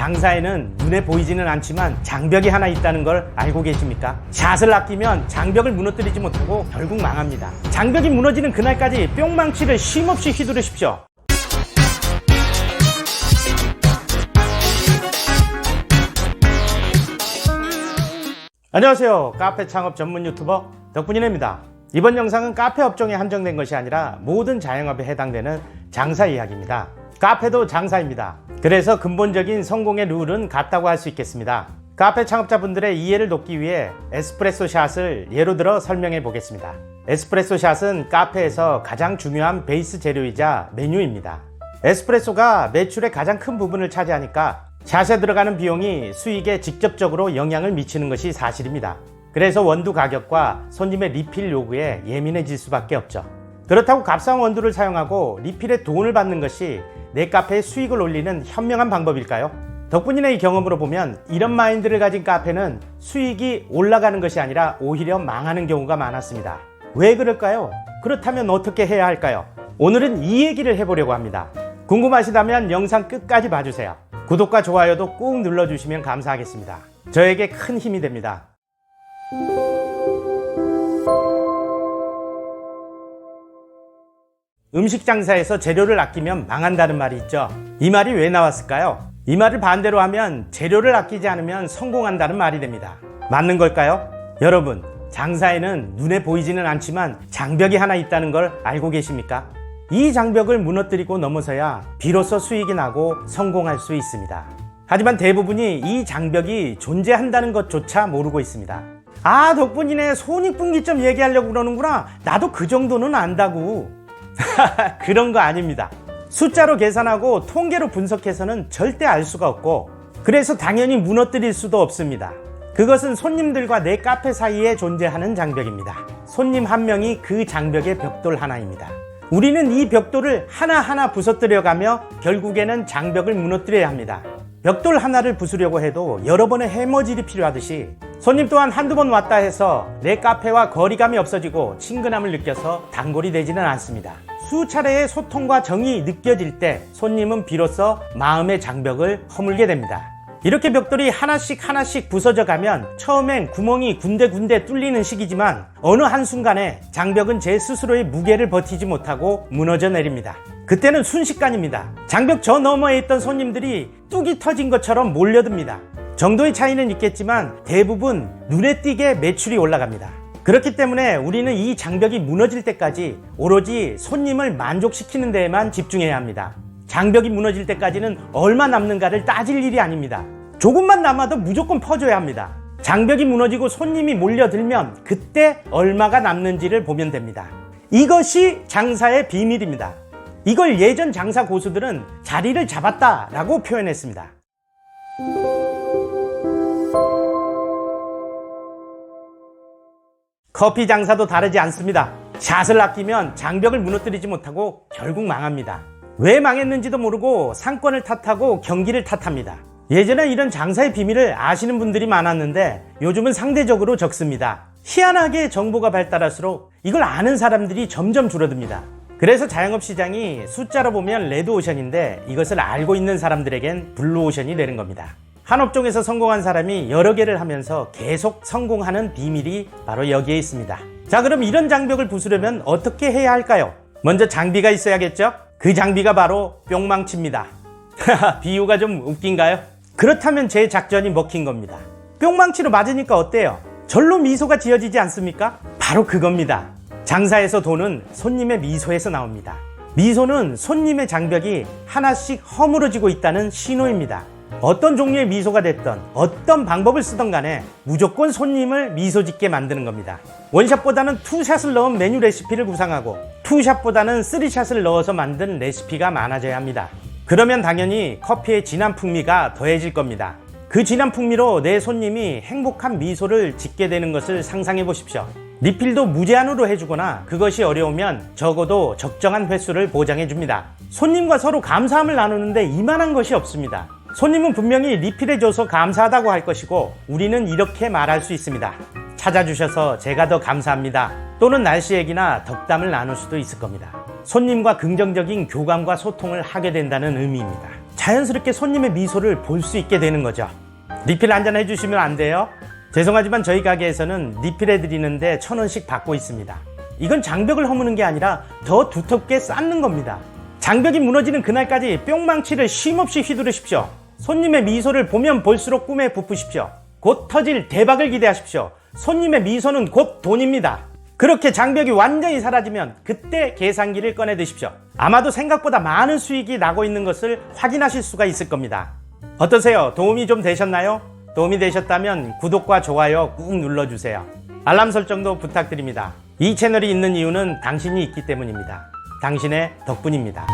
장사에는 눈에 보이지는 않지만 장벽이 하나 있다는 걸 알고 계십니까? 샷을 아끼면 장벽을 무너뜨리지 못하고 결국 망합니다. 장벽이 무너지는 그날까지 뿅망치를 쉼없이 휘두르십시오. 안녕하세요. 카페 창업 전문 유튜버 덕분이네입니다. 이번 영상은 카페 업종에 한정된 것이 아니라 모든 자영업에 해당되는 장사 이야기입니다. 카페도 장사입니다. 그래서 근본적인 성공의 룰은 같다고 할 수 있겠습니다. 카페 창업자분들의 이해를 돕기 위해 에스프레소 샷을 예로 들어 설명해 보겠습니다. 에스프레소 샷은 카페에서 가장 중요한 베이스 재료이자 메뉴입니다. 에스프레소가 매출의 가장 큰 부분을 차지하니까 샷에 들어가는 비용이 수익에 직접적으로 영향을 미치는 것이 사실입니다. 그래서 원두 가격과 손님의 리필 요구에 예민해질 수밖에 없죠. 그렇다고 값싼 원두를 사용하고 리필에 돈을 받는 것이 내 카페의 수익을 올리는 현명한 방법일까요? 덕분이네 경험으로 보면 이런 마인드를 가진 카페는 수익이 올라가는 것이 아니라 오히려 망하는 경우가 많았습니다. 왜 그럴까요? 그렇다면 어떻게 해야 할까요? 오늘은 이 얘기를 해보려고 합니다. 궁금하시다면 영상 끝까지 봐주세요. 구독과 좋아요도 꾹 눌러주시면 감사하겠습니다. 저에게 큰 힘이 됩니다. 음식 장사에서 재료를 아끼면 망한다는 말이 있죠. 이 말이 왜 나왔을까요? 이 말을 반대로 하면 재료를 아끼지 않으면 성공한다는 말이 됩니다. 맞는 걸까요? 여러분, 장사에는 눈에 보이지는 않지만 장벽이 하나 있다는 걸 알고 계십니까? 이 장벽을 무너뜨리고 넘어서야 비로소 수익이 나고 성공할 수 있습니다. 하지만 대부분이 이 장벽이 존재한다는 것조차 모르고 있습니다. 아, 덕분이네 손익분기점 얘기하려고 그러는구나. 나도 그 정도는 안다고. 그런 거 아닙니다. 숫자로 계산하고 통계로 분석해서는 절대 알 수가 없고, 그래서 당연히 무너뜨릴 수도 없습니다. 그것은 손님들과 내 카페 사이에 존재하는 장벽입니다. 손님 한 명이 그 장벽의 벽돌 하나입니다. 우리는 이 벽돌을 하나하나 부서뜨려가며 결국에는 장벽을 무너뜨려야 합니다. 벽돌 하나를 부수려고 해도 여러 번의 해머질이 필요하듯이 손님 또한 한두 번 왔다 해서 내 카페와 거리감이 없어지고 친근함을 느껴서 단골이 되지는 않습니다. 수차례의 소통과 정이 느껴질 때 손님은 비로소 마음의 장벽을 허물게 됩니다. 이렇게 벽돌이 하나씩 부서져 가면 처음엔 구멍이 군데군데 뚫리는 시기지만 어느 한순간에 장벽은 제 스스로의 무게를 버티지 못하고 무너져 내립니다. 그때는 순식간입니다. 장벽 저 너머에 있던 손님들이 뚝이 터진 것처럼 몰려듭니다. 정도의 차이는 있겠지만 대부분 눈에 띄게 매출이 올라갑니다. 그렇기 때문에 우리는 이 장벽이 무너질 때까지 오로지 손님을 만족시키는 데에만 집중해야 합니다. 장벽이 무너질 때까지는 얼마 남는가를 따질 일이 아닙니다. 조금만 남아도 무조건 퍼줘야 합니다. 장벽이 무너지고 손님이 몰려들면 그때 얼마가 남는지를 보면 됩니다. 이것이 장사의 비밀입니다. 이걸 예전 장사 고수들은 자리를 잡았다라고 표현했습니다. 커피 장사도 다르지 않습니다. 샷을 아끼면 장벽을 무너뜨리지 못하고 결국 망합니다. 왜 망했는지도 모르고 상권을 탓하고 경기를 탓합니다. 예전에 이런 장사의 비밀을 아시는 분들이 많았는데 요즘은 상대적으로 적습니다. 희한하게 정보가 발달할수록 이걸 아는 사람들이 점점 줄어듭니다. 그래서 자영업 시장이 숫자로 보면 레드오션인데 이것을 알고 있는 사람들에겐 블루오션이 되는 겁니다. 한 업종에서 성공한 사람이 여러 개를 하면서 계속 성공하는 비밀이 바로 여기에 있습니다. 자, 그럼 이런 장벽을 부수려면 어떻게 해야 할까요? 먼저 장비가 있어야겠죠? 그 장비가 바로 뿅망치입니다. 비유가 좀 웃긴가요? 그렇다면 제 작전이 먹힌 겁니다. 뿅망치로 맞으니까 어때요? 절로 미소가 지어지지 않습니까? 바로 그겁니다. 장사에서 돈은 손님의 미소에서 나옵니다. 미소는 손님의 장벽이 하나씩 허물어지고 있다는 신호입니다. 어떤 종류의 미소가 됐던 어떤 방법을 쓰던 간에 무조건 손님을 미소 짓게 만드는 겁니다. 원샷보다는 투샷을 넣은 메뉴 레시피를 구상하고 투샷보다는 쓰리샷을 넣어서 만든 레시피가 많아져야 합니다. 그러면 당연히 커피의 진한 풍미가 더해질 겁니다. 그 진한 풍미로 내 손님이 행복한 미소를 짓게 되는 것을 상상해 보십시오. 리필도 무제한으로 해주거나 그것이 어려우면 적어도 적정한 횟수를 보장해 줍니다. 손님과 서로 감사함을 나누는데 이만한 것이 없습니다. 손님은 분명히 리필해줘서 감사하다고 할 것이고 우리는 이렇게 말할 수 있습니다. 찾아주셔서 제가 더 감사합니다. 또는 날씨 얘기나 덕담을 나눌 수도 있을 겁니다. 손님과 긍정적인 교감과 소통을 하게 된다는 의미입니다. 자연스럽게 손님의 미소를 볼 수 있게 되는 거죠. 리필 한잔 해주시면 안 돼요? 죄송하지만 저희 가게에서는 리필해 드리는데 1,000원씩 받고 있습니다. 이건 장벽을 허무는 게 아니라 더 두텁게 쌓는 겁니다. 장벽이 무너지는 그날까지 뿅망치를 쉼없이 휘두르십시오. 손님의 미소를 보면 볼수록 꿈에 부푸십시오. 곧 터질 대박을 기대하십시오. 손님의 미소는 곧 돈입니다. 그렇게 장벽이 완전히 사라지면 그때 계산기를 꺼내 드십시오. 아마도 생각보다 많은 수익이 나고 있는 것을 확인하실 수가 있을 겁니다. 어떠세요? 도움이 좀 되셨나요? 도움이 되셨다면 구독과 좋아요 꾹 눌러주세요. 알람 설정도 부탁드립니다. 이 채널이 있는 이유는 당신이 있기 때문입니다. 당신의 덕분입니다.